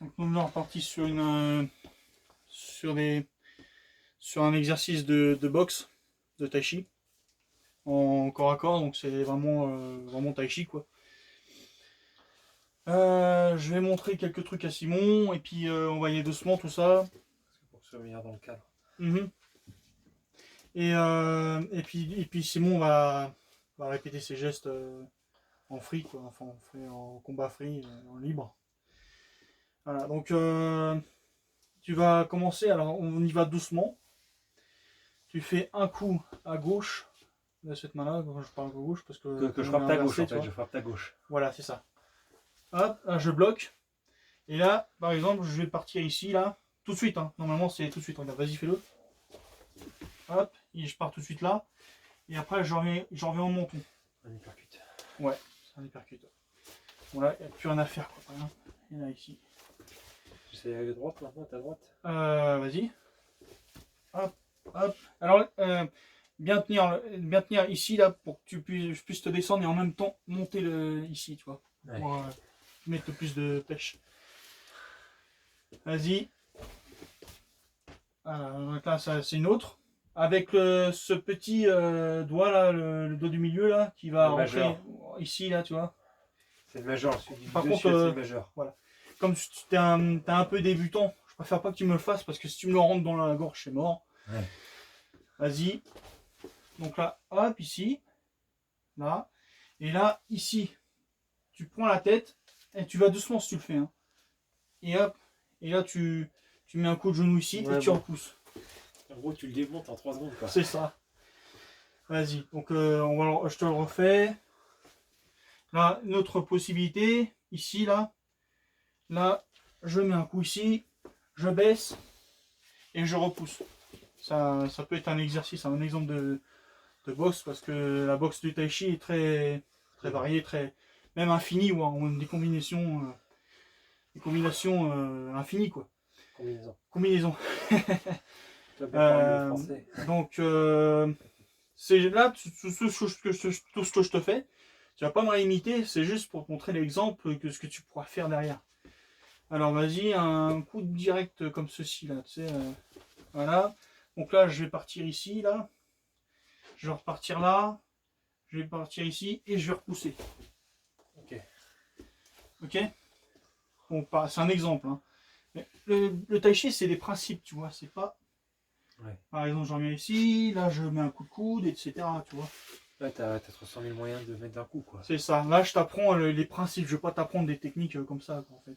Donc nous on est reparti sur sur un exercice de boxe, de tai chi, en corps à corps, donc c'est vraiment tai chi quoi. Je vais montrer quelques trucs à Simon et puis on va y aller doucement tout ça. Pour que ce soit meilleur dans le cadre. Et puis Simon va répéter ses gestes en free quoi, enfin en combat free, en libre. Voilà, donc tu vas commencer, alors on y va doucement. Tu fais un coup à gauche de cette main-là, quand je parle à gauche, parce que je frappe ta gauche en fait, je frappe ta gauche. Voilà, c'est ça. Hop, là je bloque. Et là, par exemple, je vais partir ici, là, tout de suite, hein. Normalement c'est tout de suite, regarde, vas-y fais-le. Hop, et je pars tout de suite là. Et après je reviens en monton. Un hypercute. Ouais, c'est un hypercute. Voilà, il n'y a plus rien à faire quoi, par exemple. Et là ici. J'essaie à droite maintenant, à droite. Vas-y. Hop, hop. Alors, bien tenir ici, là, pour que je puisse te descendre et en même temps monter ici, tu vois. Ouais. Pour mettre plus de pêche. Vas-y. Donc là, c'est une autre. Avec ce petit doigt, là, le doigt du milieu, là, qui va rentrer ici, là, tu vois. C'est le majeur, celui du Par dessus, contre, c'est le majeur. Voilà. Comme tu es un peu débutant, je préfère pas que tu me le fasses parce que si tu me le rentres dans la gorge, c'est mort. Ouais. Vas-y. Donc là, hop, ici. Là. Et là, ici. Tu prends la tête et tu vas doucement si tu le fais. Hein. Et hop. Et là, tu mets un coup de genou ici et tu repousses. En gros, tu le démontes en 3 secondes. C'est ça. Vas-y. Donc, je te le refais. Là, une autre possibilité. Ici, là. Là, je mets un coup ici. Je baisse. Et je repousse. Ça peut être un exercice, un exemple de boxe, parce que la boxe du tai chi est très variée, même infinie, ou des combinations infinies quoi. Combinaison. Donc c'est là tout ce que je te fais, tu vas pas me imiter, c'est juste pour te montrer l'exemple que ce que tu pourras faire derrière. Alors vas-y, un coup direct comme ceci là, tu sais, voilà. Donc là, je vais partir ici, là. Je vais repartir là. Je vais partir ici et je vais repousser. Ok. Ok. Bon, c'est un exemple. Hein. Mais le tai chi, c'est des principes, tu vois. C'est pas. Ouais. Par exemple, j'en viens ici. Là, je mets un coup de coude, etc. Tu vois. Là, t'as 300 000 moyens de mettre d'un coup, quoi. C'est ça. Là, je t'apprends les principes. Je vais pas t'apprendre des techniques comme ça, quoi, en fait.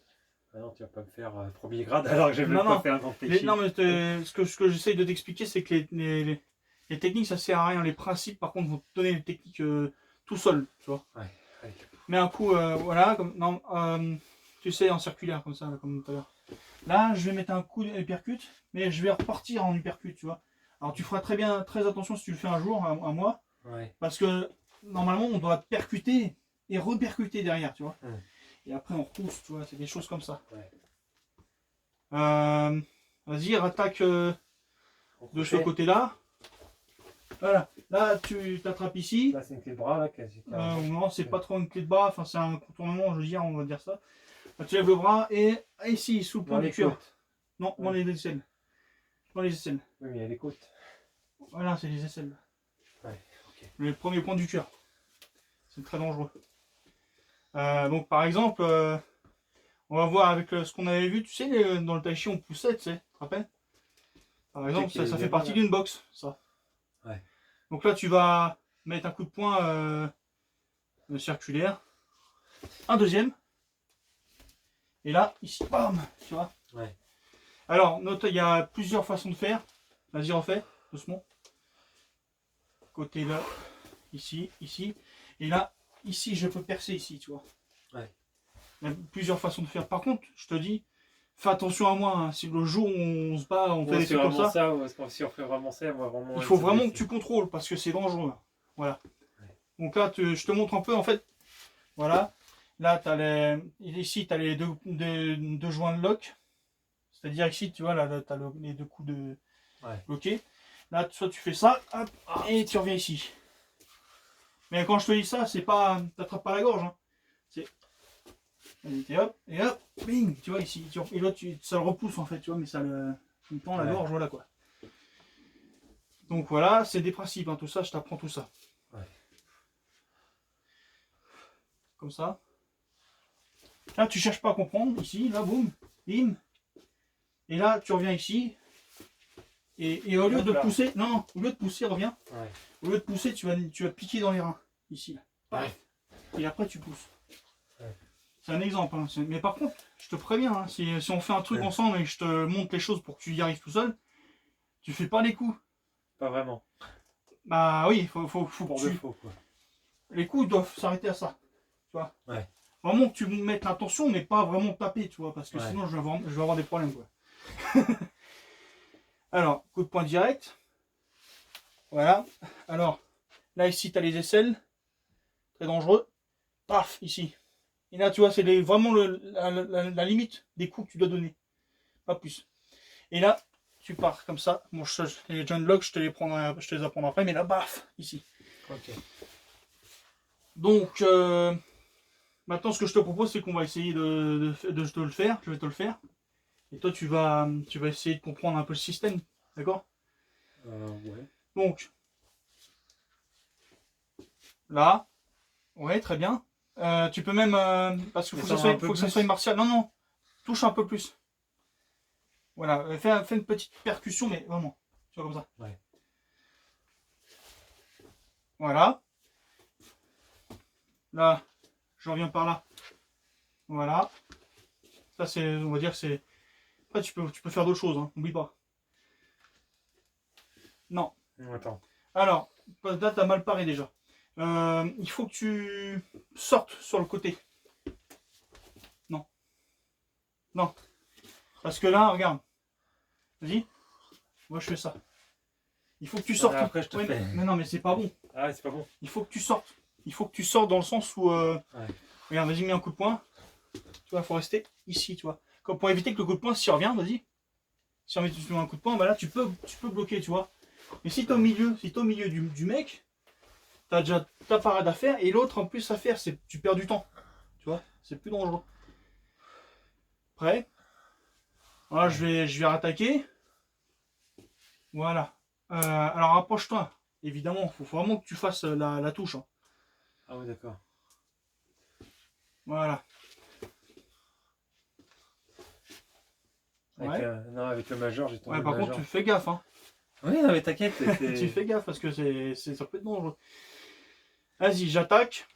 Ah non, tu vas pas me faire premier grade alors que j'ai même pas fait un grand tai chi. Non, mais ce que j'essaye de t'expliquer, c'est que les techniques, ça sert à rien. Les principes, par contre, vont te donner les techniques tout seul, tu vois. Ouais. Mais un coup, voilà, comme, non, tu sais, en circulaire, comme ça, là, comme tout à l'heure. Là, je vais mettre un coup d'uppercut, mais je vais repartir en uppercut, tu vois. Alors, tu feras très attention si tu le fais un jour, un mois, parce que normalement, on doit percuter et repercuter derrière, tu vois. Et après, on repousse, tu vois, c'est des choses comme ça. Vas-y, rattaque de ce côté-là. Voilà, là tu t'attrapes ici. Là c'est une clé de bras là quasi. Non, c'est pas trop une clé de bras, enfin c'est un contournement, je veux dire, on va dire ça. Là, tu lèves le bras et ici, sous le point du cuir. Non, dans les aisselles. Dans les aisselles. Oui, mais il y a les côtes. Voilà, c'est les aisselles. Ouais, ok. Le premier point du cuir. C'est très dangereux. Donc par exemple, on va voir avec ce qu'on avait vu, tu sais, dans le tai chi on poussait, tu sais, tu te rappelles? Par exemple, ça fait partie d'une boxe, ça. Ouais. Donc là, tu vas mettre un coup de poing circulaire. Un deuxième. Et là, ici, bam, tu vois. Ouais. Alors, note, il y a plusieurs façons de faire. Vas-y, refais, doucement. Côté là, ici, ici. Et là, ici, je peux percer ici, tu vois. Ouais. Il y a plusieurs façons de faire. Par contre, je te dis, fais attention à moi. Hein. Si le jour où on se bat, on fait des trucs comme ça. Si on fait vraiment ça, on va vraiment. Il faut vraiment que tu contrôles parce que c'est dangereux. Voilà. Ouais. Donc là, je te montre un peu, en fait. Voilà. Là, ici, tu as les deux joints de lock. C'est-à-dire ici, tu vois, là tu as les deux coups de bloqués. Là, soit tu fais ça, hop, et tu reviens ici. Mais quand je te dis ça, c'est pas. T'attrapes pas la gorge. Hein. et hop, bing, tu vois ici. Et l'autre, ça le repousse en fait, tu vois, mais ça le tend la gorge, voilà quoi. Donc voilà, c'est des principes, hein, tout ça, je t'apprends tout ça. Ouais. Comme ça. Là, tu cherches pas à comprendre, ici, là, boum, bim. Et là, tu reviens ici. Et au lieu de pousser, non, au lieu de pousser, reviens. Ouais. Au lieu de pousser, tu vas piquer dans les reins, ici. Ouais. Et après, tu pousses. Ouais. C'est un exemple, hein. Mais par contre, je te préviens, hein, si on fait un truc ensemble et que je te montre les choses pour que tu y arrives tout seul, tu fais pas les coups. Pas vraiment. Bah oui, faut Pour que de tu... faux, quoi. Les coups doivent s'arrêter à ça. Tu vois. Ouais. Vraiment que tu mettes l'attention, mais pas vraiment taper, tu vois, parce que sinon je vais avoir des problèmes, quoi. Alors, coup de poing direct. Voilà. Alors, là ici, tu as les aisselles. Très dangereux. Paf, ici. Et là, tu vois, c'est vraiment la limite des coups que tu dois donner. Pas plus. Et là, tu pars comme ça. Bon, les John Locke, je te les apprendrai après, mais là, baf, ici. Ok. Donc, maintenant, ce que je te propose, c'est qu'on va essayer de te le faire. Je vais te le faire. Et toi, tu vas essayer de comprendre un peu le système. D'accord? Ouais. Donc, là, ouais, très bien. Tu peux même, parce qu'il faut que ça soit martial. Non, non, touche un peu plus. Voilà, fais une petite percussion, mais vraiment, tu vois, comme ça. Ouais. Voilà. Là, je reviens par là. Voilà. Ça, c'est, on va dire, c'est... Après, tu peux faire d'autres choses, hein, n'oublie pas. Non. Attends. Alors, là, t'as mal paré déjà. Il faut que tu sortes sur le côté. Non. Non. Parce que là, regarde. Vas-y. Moi, je fais ça. Il faut que tu sortes. Après, je te fais. Mais non, mais c'est pas bon. Ah, c'est pas bon. Il faut que tu sortes. Il faut que tu sortes dans le sens où... Ouais. Regarde, vas-y, mets un coup de poing. Tu vois, il faut rester ici, tu vois. Comme pour éviter que le coup de poing, s'il revient, vas-y. Si tu mets un coup de poing, bah là, tu peux bloquer, tu vois. Mais si t'es au milieu, du mec, t'as déjà ta parade à faire, et l'autre, en plus, à faire, c'est tu perds du temps. Tu vois, c'est plus dangereux. Prêt? Voilà, je vais rattaquer. Voilà. Alors, rapproche-toi. Évidemment, il faut vraiment que tu fasses la touche. Hein. Ah oui, d'accord. Voilà. Avec le majeur, j'ai tombé. Ouais, par contre, tu fais gaffe. Hein. Oui, non, mais t'inquiète. Tu fais gaffe parce que ça peut être dangereux. Vas-y, j'attaque.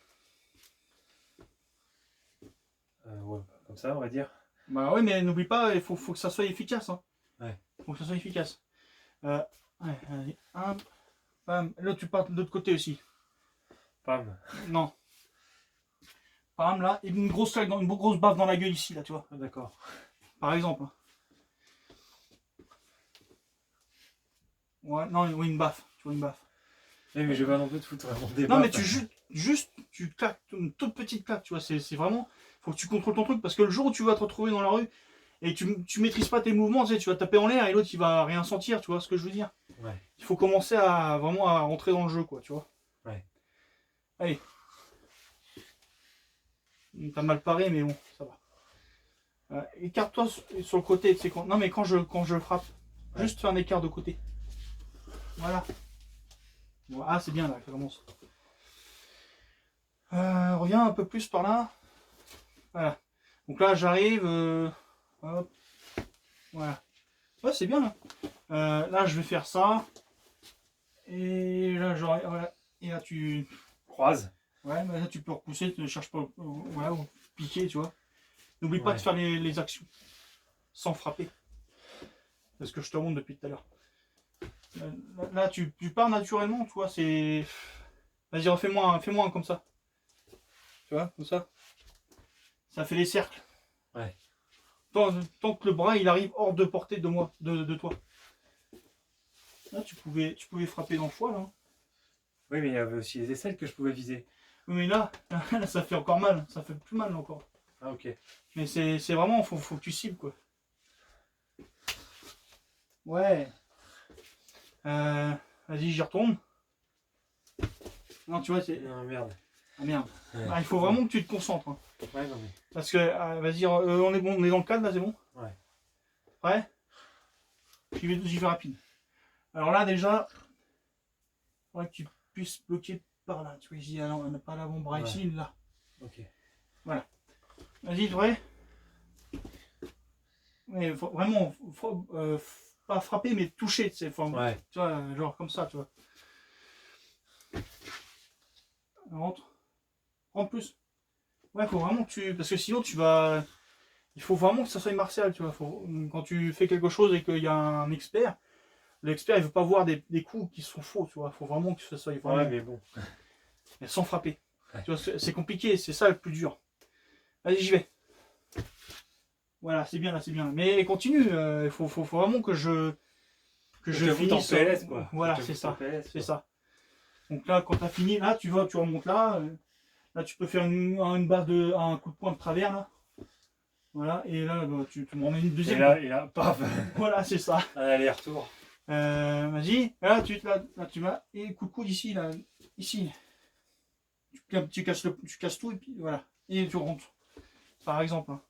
Ouais, comme ça, on va dire. Bah ouais, mais n'oublie pas, il faut que ça soit efficace. Hein. Ouais. Faut que ça soit efficace. Ouais, vas-y. Bam. Là, tu pars de l'autre côté aussi. Pam. Non. Bam, là. Et une grosse baffe dans la gueule ici, là, tu vois. Ah, d'accord. Par exemple. Ouais, non, oui, une baffe. Tu vois, une baffe. Oui, mais je vais pas non plus te foutre vraiment des Non, baffes. mais tu claques, une toute petite claque, tu vois. C'est vraiment. Faut que tu contrôles ton truc parce que le jour où tu vas te retrouver dans la rue et tu maîtrises pas tes mouvements, tu sais, tu vas taper en l'air et l'autre il va rien sentir, tu vois ce que je veux dire. Ouais. Il faut commencer à vraiment à rentrer dans le jeu, quoi, tu vois. Ouais. Allez. T'as mal paré, mais bon, ça va. Écarte-toi sur le côté, tu sais, non, mais quand je frappe, juste fais un écart de côté. Voilà. Bon, ah, c'est bien là, ça commence. Reviens un peu plus par là. Voilà. Donc là, j'arrive. Hop. Voilà. Ouais, c'est bien là. Là, je vais faire ça. Et là, j'aurai. Voilà. Et là, tu croises. Ouais, mais là, tu peux repousser, tu ne cherches pas. Voilà, ou piquer, tu vois. N'oublie pas Ouais. de faire les actions. Sans frapper. C'est ce que je te montre depuis tout à l'heure. Là, tu pars naturellement, tu vois. C'est. Vas-y, refais-moi un comme ça. Tu vois, comme ça. Ça fait les cercles. Ouais. Tant que le bras il arrive hors de portée de moi, de toi. Là tu pouvais frapper dans le foie là. Oui, mais il y avait aussi les aisselles que je pouvais viser. Oui, mais là ça fait encore mal, ça fait plus mal encore. Ah, ok. Mais c'est vraiment, faut que tu cibles quoi. Ouais. Vas-y, j'y retourne. Non, tu vois, c'est. Non, merde. Ah merde. Ouais. Ah, il faut vraiment que tu te concentres. Hein. Ouais, non, mais. Parce que, vas-y, on est bon, on est dans le cadre là, c'est bon? Ouais. Prêt? J'y vais rapide. Alors là, déjà, il faudrait que tu puisses bloquer par là. Tu vois, ici, on n'a pas l'avant-bras ici, là. Ok. Voilà. Vas-y, vrai? Mais vraiment, pas frapper, mais toucher. Tu vois, genre comme ça, tu vois. Rentre. Rentre plus. Ouais, faut vraiment que tu. Parce que sinon, tu vas. Il faut vraiment que ça soit martial, tu vois. Quand tu fais quelque chose et qu'il y a un expert, l'expert, il veut pas voir des coups qui sont faux, tu vois. Il faut vraiment que ça soit vraiment. Ouais, mais bon. Mais sans frapper. Ouais. Tu vois, c'est compliqué, c'est ça le plus dur. Allez, j'y vais. Voilà, c'est bien, là, c'est bien. Mais continue, il faut vraiment que je finisse. PLS, quoi. Voilà, c'est ça. C'est ça. Donc là, quand tu as fini, là, tu remontes là. Là, tu peux faire une base un coup de poing de travers, là. Voilà, et là, bah, tu m'en mets une deuxième. Et là, paf. Voilà, c'est ça. Un aller-retour. Vas-y. Là, tu vas. Et coup de coude ici, là. Ici. Tu casses tout, et puis voilà. Et tu rentres. Par exemple. Hein.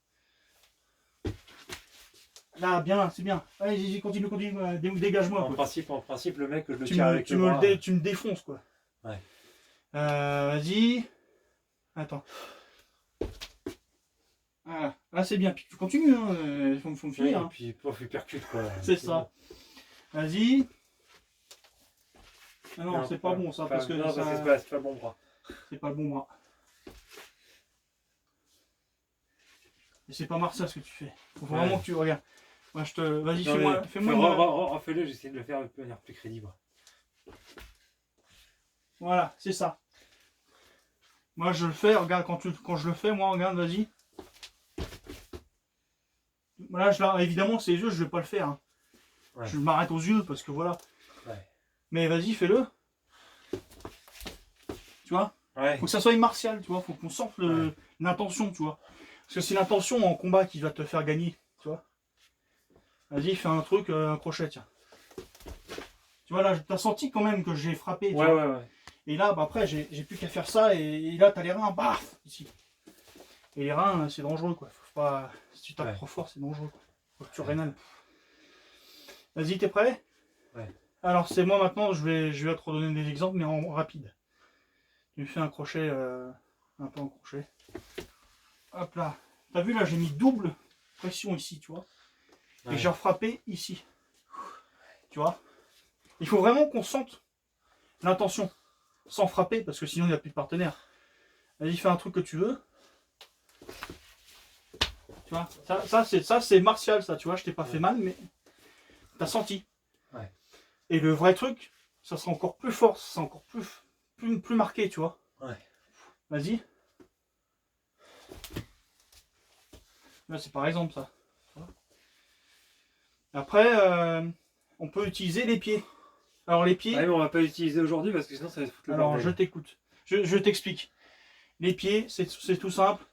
Là, bien, c'est bien. Allez, continue, dégage-moi. En principe, le mec, je le tu tire me, avec tu le me, bras. tu me défonces, quoi. Ouais. Vas-y. Attends. Voilà. Là, c'est bien. Puis tu continues, hein. Faut me finir. Et Hein. puis, pof, il percute, quoi. C'est ça. Bon. Vas-y. Ah non, c'est pas bon, ça, parce que non, ça... c'est pas le bon bras. C'est pas le bon bras. Et c'est pas martial ce que tu fais. Faut vraiment que tu regardes. Moi, vas-y, fais-moi. Refais-le, j'essaie de le faire de manière plus crédible. Voilà, c'est ça. Moi, je le fais, regarde, quand je le fais, moi, regarde, vas-y. Voilà, évidemment, c'est les yeux, je vais pas le faire. Hein. Ouais. Je m'arrête aux yeux, parce que voilà. Ouais. Mais vas-y, fais-le. Tu vois? Ouais. Faut que ça soit martial, tu vois. Faut qu'on sente l'intention, tu vois. Parce que c'est l'intention en combat qui va te faire gagner, tu vois. Vas-y, fais un truc, un crochet, tiens. Tu vois, là, t'as senti quand même que j'ai frappé. Tu vois. Ouais. Et là, bah, après, j'ai plus qu'à faire ça, et là, t'as les reins, baf, ici. Et les reins, c'est dangereux, quoi. Faut pas... Si tu tapes trop fort, c'est dangereux, quoi. Faut que tu rénales. Vas-y, t'es prêt? Ouais. Alors, c'est moi maintenant, je vais te redonner des exemples, mais en rapide. Tu me fais un crochet, un peu en crochet. Hop là. T'as vu, là, j'ai mis double pression ici, tu vois. Et j'ai refrappé ici. Tu vois. Il faut vraiment qu'on sente l'intention. Sans frapper, parce que sinon, il n'y a plus de partenaire. Vas-y, fais un truc que tu veux. Tu vois, ça c'est martial, ça, tu vois, je t'ai pas fait mal, mais t'as senti. Ouais. Et le vrai truc, ça sera encore plus fort, ça sera encore plus marqué, tu vois. Ouais. Vas-y. Là, c'est par exemple ça. Après, on peut utiliser les pieds. Alors les pieds... Ouais, mais on va pas l'utiliser aujourd'hui parce que sinon ça va se foutre le bordel. Alors je t'écoute. Je t'explique. Les pieds, c'est tout simple.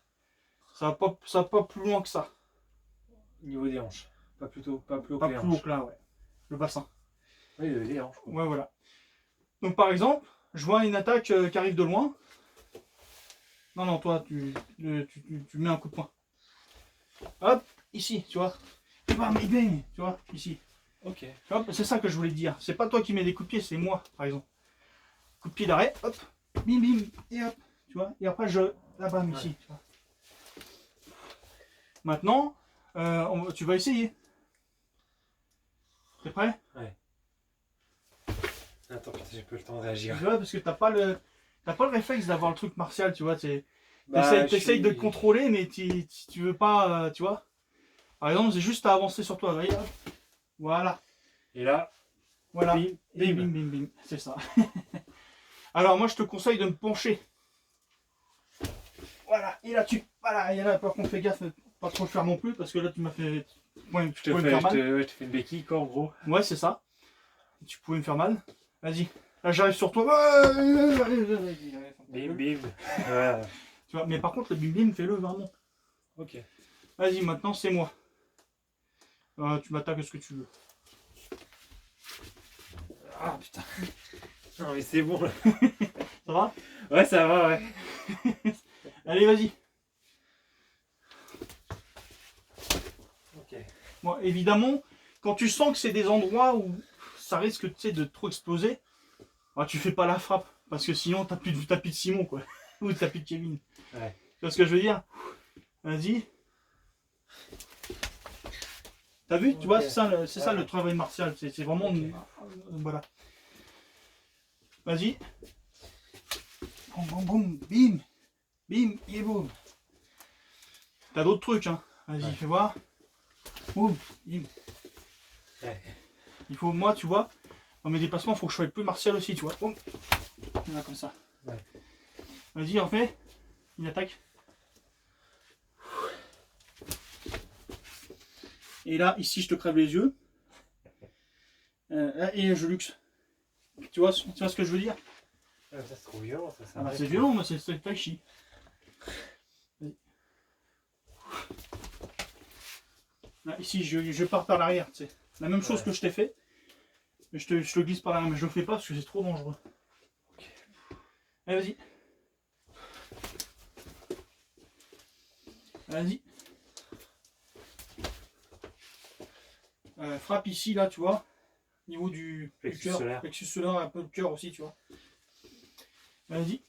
Ça va pas plus loin que ça. Niveau des hanches. Pas plus haut que là, ouais. Le bassin. Oui, les hanches. Ouais, voilà. Donc par exemple, je vois une attaque qui arrive de loin. Non, toi, tu mets un coup de poing. Hop, ici, tu vois. Tu vois, ici. Ok. C'est ça que je voulais te dire. C'est pas toi qui mets des coups de pied, c'est moi, par exemple. Coup de pied d'arrêt, hop, bim, et hop, tu vois. Et après, la bam ici, tu vois. Maintenant, tu vas essayer. T'es prêt? Ouais. Attends, j'ai pas le temps de réagir. Tu vois, parce que t'as pas le réflexe d'avoir le truc martial, tu vois. T'essayes de le contrôler, mais tu veux pas, tu vois. Par exemple, c'est juste à avancer sur toi. Regarde. Voilà. Et là, voilà. Bim. C'est ça. Alors, moi, je te conseille de me pencher. Voilà. Et là, voilà. Et là, par contre, fais gaffe, pas trop le faire non plus, parce que là, tu m'as fait. Je te fais une béquille, quoi, en gros. Ouais, c'est ça. Tu pouvais me faire mal. Vas-y. Là, j'arrive sur toi. Bim. Tu vois, mais par contre, le bim, fais-le vraiment. Ok. Vas-y, maintenant, c'est moi. Tu m'attaques ce que tu veux. Ah, putain. Non, mais c'est bon, là. Ça va? Ouais, ça va, ouais. Allez, vas-y. Bon, évidemment, quand tu sens que c'est des endroits où ça risque de trop exploser, bah, tu fais pas la frappe. Parce que sinon, t'as plus de Simon, quoi. Ou t'as plus de Kevin. Ouais. Tu vois ce que je veux dire? Vas-y. T'as vu? Tu vois, c'est ça le travail martial. C'est vraiment... Voilà. Vas-y. Boum, boum, boum. Bim. Bim et boum. T'as d'autres trucs, hein. Vas-y, fais voir. Boum. Bim. Ouais. Il faut, moi, tu vois, dans mes déplacements, il faut que je sois plus martial aussi, tu vois. Boum. Voilà, comme ça. Ouais. Vas-y, en fait. Une attaque. Et là, ici, je te crève les yeux. Là, et je luxe. Tu vois ce que je veux dire? Ça c'est trop violent, ça. Ah bah, c'est violent, mais c'est le tai chi. Là, ici, je pars par l'arrière, tu sais. La même chose que je t'ai fait. Mais je le glisse par l'arrière, mais je le fais pas parce que c'est trop dangereux. Okay. Allez, vas-y. Vas-y. Frappe ici, là, tu vois. Au niveau du cœur. Plexus solaire, un peu le cœur aussi, tu vois. Vas-y.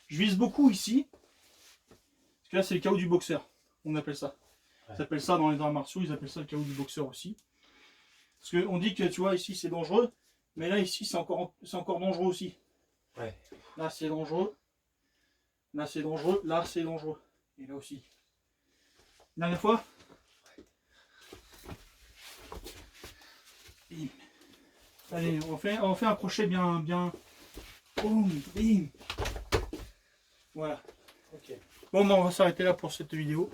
Je vise beaucoup ici. Parce que là, c'est le chaos du boxeur. On appelle ça. Ils appellent ça dans les arts martiaux, ils appellent ça le chaos du boxeur aussi. Parce qu'on dit que, tu vois, ici, c'est dangereux. Mais là, ici, c'est encore dangereux aussi. Ouais. Là, c'est dangereux. Là, c'est dangereux. Là, c'est dangereux. Et là aussi. Dernière fois. Bim. Allez, on fait un crochet bien. Boum, bim. Voilà. Ok. Bon, ben, on va s'arrêter là pour cette vidéo.